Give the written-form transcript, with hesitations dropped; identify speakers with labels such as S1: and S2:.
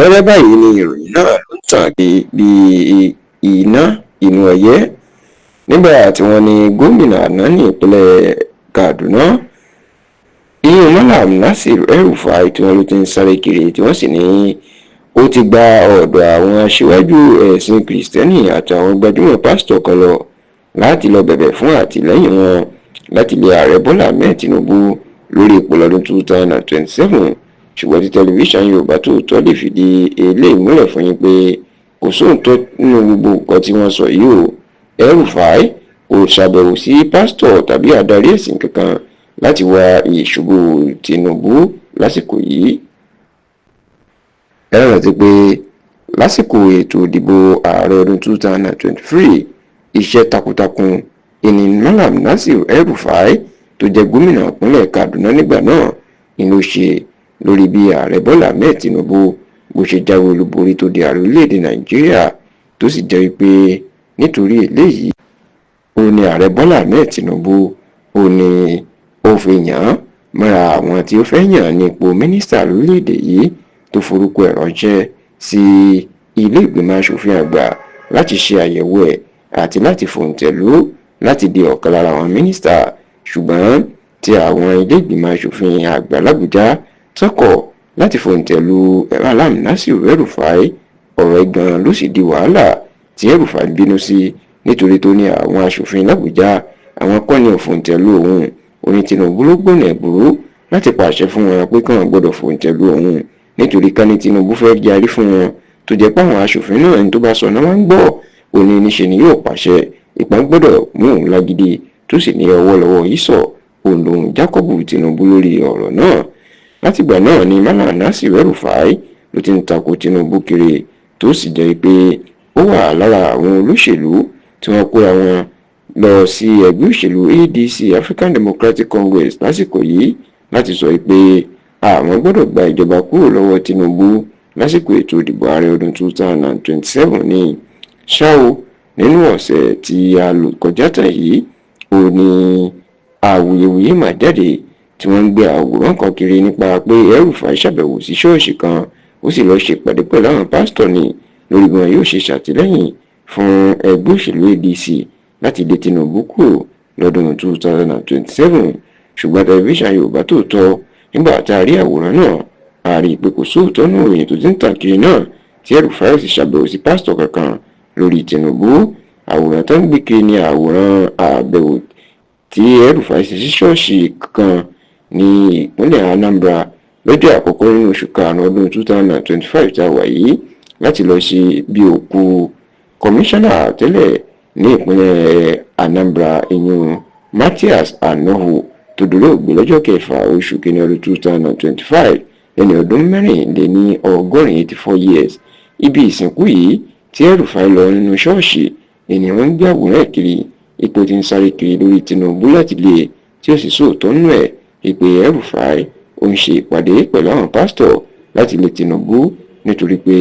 S1: wẹ́rẹ́ báyìí ni ìròyìn náà ló ń tàn kiri bíi iná inú ọyẹ́ nígbà tí wọ́n ní gómìnà àná ní ìpínlẹ̀ Kaduna ìyẹn Malam Nasir El-Rufai tí wọ́n ló ti ń sáré kiri tí wọ́n sì ní ó ti gba ọ̀dọ̀ àwọn aṣíwájú ẹ̀sìn kìrìsìtẹ́nì àtàwọn gbajúmọ̀ pásítọ̀ kan lọ láti lọ bẹ̀bẹ̀ fún àtìlẹ́yìn wọn láti lé ààrẹ Bọ́lá Ahmed Tinubu lórí ipò lọ́dún 2027 ṣùgbọ́n tí tẹlifíṣàn Yorùbá Tòótọ́ lè fìdí eléyìí múlẹ̀ fún yín pé kò sóòótọ́ nínú gbogbo nǹkan tí wọ́n sọ yìí o. El-Rufai kò ṣàbẹ̀wò sí pásítọ̀ tàbí adarí ẹ̀sìn kankan láti wá ìṣubú Tinubu lásìkò yìí. ẹ rántí pé lásìkò ètò ìdìbò ààrẹ ọdún 2023 iṣẹ́ takuntakun ìní Malam Nasir El-Rufai tó jẹ́ gómìnà ìpínlẹ̀ Kaduna nígbà náà ni ló ṣe lórí bí ààrẹ Bọ́lá Ahmed Tinubu bó ṣe jáwé olúborí tó di ààrẹ orílẹ̀-èdè Nàìjíríà tó sì jẹ́ wípé nítorí eléyìí ó ní ààrẹ Bọ́lá Ahmed Tinubu ó ní ó fi yàn án mọ́ra àwọn tí ó fẹ́ yàn ní ipò mínísítà lórílẹ̀-èdè yìí tó forúkọ ẹ̀ ránṣẹ́ sí ilé ìgbìmọ̀ asòfin àgbà láti ṣe àyẹ̀wò ẹ̀ àti láti fòǹtẹ̀lú láti di ọ̀kan lára àwọn mínísítà ṣùgbọ́n tí àwọn ilé ìgbìmọ̀ asòfin àgbà l'Àbújá tọkọ̀ láti fòǹtẹ̀lú Malam Nasir El-Rufai ọ̀rọ̀ ẹ̀gàn ló sì di wàhálà tí El-Rufai bínú sí nítorí tó ní àwọn asòfin l'Àbújá àwọn kọ́ ni òfòǹtẹ̀lú òun oní Tinubu ló gbóná ẹ̀bùrú láti pàṣẹ fún wọn pé káwọn gbọ́dọ̀ fòǹtẹ̀lú òun nítorí ká ní Tinubu fẹ́ jarí fún wọn tó jẹ́ pé àwọn asòfin náà ẹni tó bá sọ náà wọ́n ń gbọ́ òní níṣe ni yóò pàṣẹ ìpọ́n gbọ́dọ̀ mú òun lágídí tó sì ní ọwọ́ lọ́wọ́ yìí sọ òun lòun Jákọ́bù Tinubu lórí ọ̀rọ̀ náà. látìgbà náà ni Malam Nasir El-Rufai ló ti ń tako Tinubu kiri tó sì jẹ́ pé ó wà lára àwọn olóṣèlú tí wọ́n kóra wọn lọ sí ẹgbẹ́ òṣèlú ADC African Democratic Congress lásìkò yìí láti sọ pé àwọn gbọ́dọ̀ gba ìjọba kúrò lọ́wọ́ Tinubu lásìkò ètò ìdìbò ààrẹ ọdún 2027 ní ṣáò nínú ọ̀sẹ̀ tí a lò kọjá tán yìí ó ní awuyewuye máa jáde tí wọ́n ń gbé àwòrán kan kiri nípa pé El-Rufai ṣàbẹ̀wò sí ṣọ́ọ̀ṣì kan ó sì lọ́ọ́ ṣèpàdé pẹ̀lú àwọn pásítọ̀ ní lórí bí wọn yóò ṣe ṣàtìlẹ́yìn fún ẹgbẹ́ òṣèlú ADC láti lé Tinubu kúrò lọ́dún 2027 ṣùgbọ́n tẹlifíṣàn Yorùbá Tòótọ́ nígbà tá a rí àwòrán náà a rí i pé kò sóòótọ́ nínú ìròyìn tó ti ń tàn kiri náà tí El-Rufai sì ṣàbẹ̀wò sí pásítọ̀ kankan lórí Tinubu. àwòrán tó ń gbé kiri ni àwòrán àbẹ̀wò tí El-Rufai ṣe sí ṣọ́ọ̀ṣì kan ní ìpínlẹ̀ Anambra lọ́jọ́ àkọ́kọ́ nínú oṣù karùn-ún ọdún 2025 tá a wà yìí láti lọ sí bí òkú kọmíṣánná tẹ́lẹ̀ ní ìpínlẹ̀ Anambra ìyún Matthias Anohu tó dolóògbé lọ́jọ́ kẹfà oṣù kìíní ọdún 2025 ẹni ọdún mẹ́rìnléní ọgọ́rin 84 years. ibi ìsìnkú yìí tí El-Rufai lọ nínú ṣọ́ọ̀ṣì ènìyàn ń gbé àwòrán ẹ̀ kiri ipò tí ń sáré kiri lórí Tinubu láti lé tí ó sì sóòótọ́ nínú ẹ̀ ìpè El-Rufai ó ń ṣe ìpàdé pẹ̀lú àwọn pásítọ̀ láti lé Tinubu nítorí pé